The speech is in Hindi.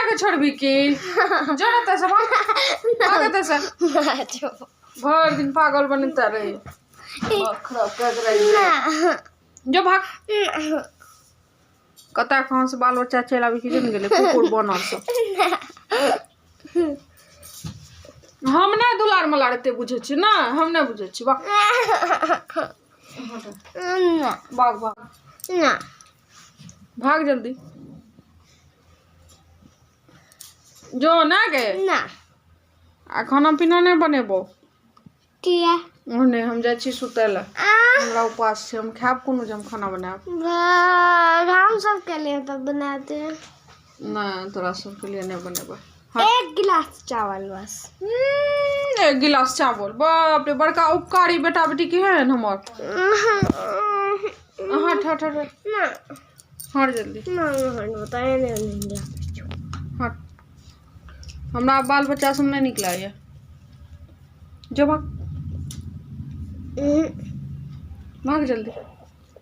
के छोड़बी की जरत से भागत से भर दिन पागल बनता रही खराब कर रही जो भाग कता कहाँ से बाल बच्चा चल आबी कि जन गेले कुकुर बनल सब हम ना दुलार मलारते बुझे छी ना हम ना बुझे छी भाग भाग भाग ना भाग जल्दी जो ना गे ना आ खाना पीना नहीं बनेबो किया ओने हम जाय छी सुतैला हमरा उपास छै हम खाब कोनो जे हम खाना बनाब हम सब के लिए तो बनाते हैं ना तोरा सब के लिए नहीं बनेबो एक गिलास चावल बस एक गिलास चावल बाप रे बड़का उपकारी बेटा बेटी के है हमर हट हट हट ना हट जल्दी ना हट बताए नहीं हट हमरा बाल बच्चा सब नहीं निकला है जो भाग भाग जल्दी